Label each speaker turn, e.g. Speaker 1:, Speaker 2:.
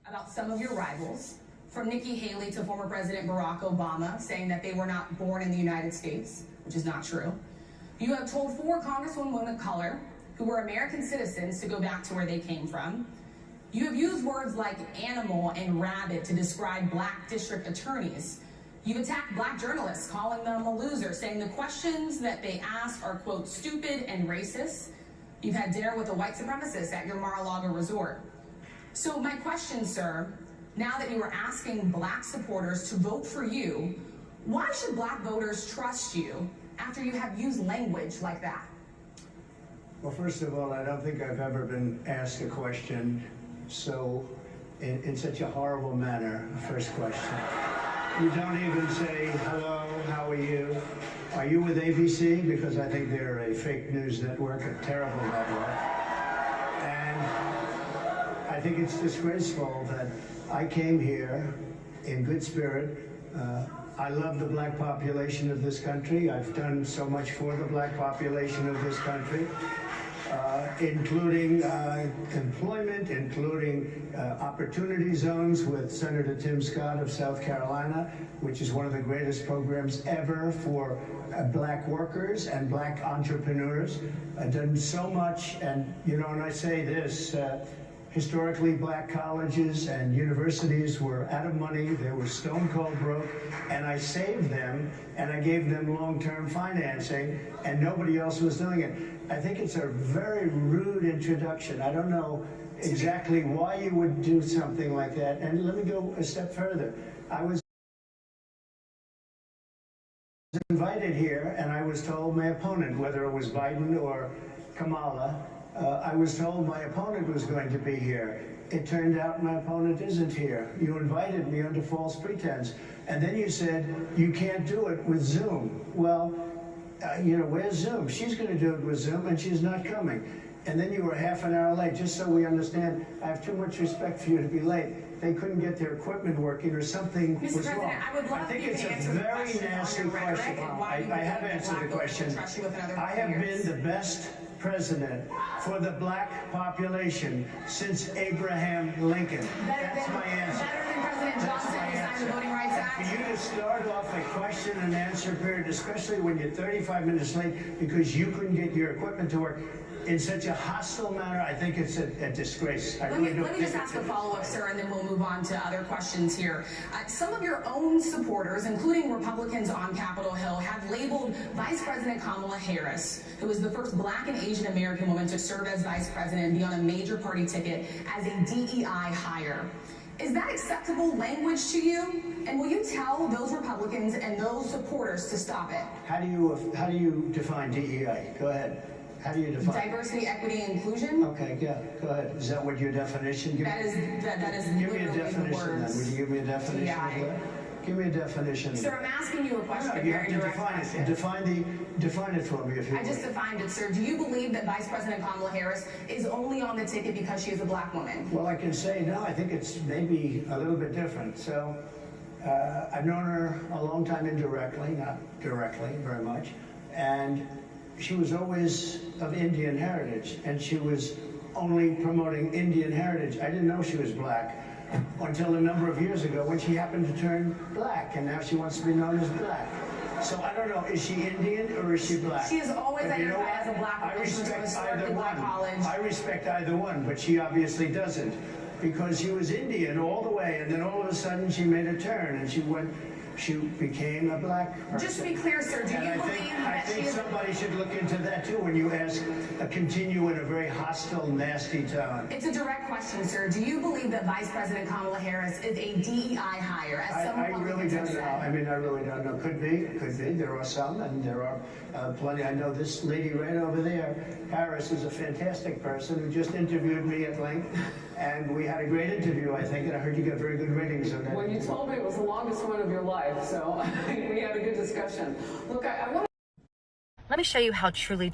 Speaker 1: about some of your rivals, from Nikki Haley to former President Barack Obama, saying that they were not born in the United States, which is not true. You have told 4 congresswomen of color who were American citizens to go back to where they came from. You have used words like animal and rabbit to describe black district attorneys. You've attacked black journalists, calling them a loser, saying the questions that they ask are, quote, stupid and racist. You've had dinner with a white supremacist at your Mar-a-Lago resort. So my question, sir, now that you are asking black supporters to vote for you, why should black voters trust you after you have used language like that?
Speaker 2: Well, first of all, I don't think I've ever been asked a question so in such a horrible manner. First question. You don't even say, hello, how are you? Are you with ABC? Because I think they're a fake news network, a terrible network. And I think it's disgraceful that I came here in good spirit. I love the black population of this country. I've done so much for the black population of this country. Including employment, including opportunity zones with Senator Tim Scott of South Carolina, which is one of the greatest programs ever for black workers and black entrepreneurs. I've done so much, and you know, and I say this, historically black colleges and universities were out of money, they were stone cold broke, and I saved them and I gave them long-term financing, and nobody else was doing it. I think it's a very rude introduction. I don't know exactly why you would do something like that. And let me go a step further. I was invited here, and I was told my opponent, whether it was Biden or Kamala, I was told my opponent was going to be here. It turned out my opponent isn't here. You invited me under false pretense. And then you said, you can't do it with Zoom. Well, you know, where's Zoom? She's going to do it with Zoom, and she's not coming. And then you were half an hour late, just so we understand. I have too much respect for you to be late. They couldn't get their equipment working, or something was wrong.
Speaker 1: I would love
Speaker 2: I think
Speaker 1: you
Speaker 2: it's
Speaker 1: to
Speaker 2: a
Speaker 1: answer the
Speaker 2: very
Speaker 1: question
Speaker 2: nasty
Speaker 1: on your rhetoric
Speaker 2: question.
Speaker 1: and why you
Speaker 2: I have
Speaker 1: believe
Speaker 2: answered the
Speaker 1: black voters
Speaker 2: question.
Speaker 1: will trust you with another
Speaker 2: I have
Speaker 1: 4
Speaker 2: been
Speaker 1: years.
Speaker 2: the best president for the black population since Abraham Lincoln. That's my answer.
Speaker 1: Better than President Johnson, who signed the Voting Rights Act.
Speaker 2: For you to start off a question and answer period, especially when you're 35 minutes late because you couldn't get your equipment to work, in such a hostile manner, I think it's a disgrace.
Speaker 1: Let me just ask a follow-up, sir, and then we'll move on to other questions here. Some of your own supporters, including Republicans on Capitol Hill, have labeled Vice President Kamala Harris, who is the first black and Asian American woman to serve as vice president and be on a major party ticket, as a DEI hire. Is that acceptable language to you? And will you tell those Republicans and those supporters to stop it?
Speaker 2: How do you define DEI? Go ahead. How do you define
Speaker 1: diversity, equity, and inclusion?
Speaker 2: Okay, yeah, go ahead. Is that what your definition?
Speaker 1: That is
Speaker 2: give me a definition then. Would you give me a definition of that? Give me a definition.
Speaker 1: Sir, I'm asking you a question.
Speaker 2: No, you have to define it. Define it for me, if you will.
Speaker 1: I just defined it, sir. Do you believe that Vice President Kamala Harris is only on the ticket because she is a black woman?
Speaker 2: Well, I can say no. I think it's maybe a little bit different. So, I've known her a long time indirectly, not directly very much, and she was always of Indian heritage, and she was only promoting Indian heritage. I didn't know she was black until a number of years ago when she happened to turn black, and now she wants to be known as black. So I don't know, is she Indian or is she black?
Speaker 1: She is always identified as a black woman.
Speaker 2: I respect either one.
Speaker 1: College.
Speaker 2: I respect either one, but she obviously doesn't, because she was Indian all the way, and then all of a sudden she made a turn, and she became a black person.
Speaker 1: Just to be clear, sir, do you believe that she is...
Speaker 2: somebody should look into that too when you ask, continue in a very hostile, nasty tone.
Speaker 1: It's a direct question, sir. Do you believe that Vice President Kamala Harris is a DEI hire, as some
Speaker 2: I really don't know. I mean, I really don't know. Could be. There are some, and there are plenty. I know this lady right over there, Harris, is a fantastic person who just interviewed me at length, and we had a great interview, I think, and I heard you got very good ratings on that.
Speaker 3: Well, you told me it was the longest one of your life, so we had a good discussion. Look, I want to...
Speaker 4: Let me show you how truly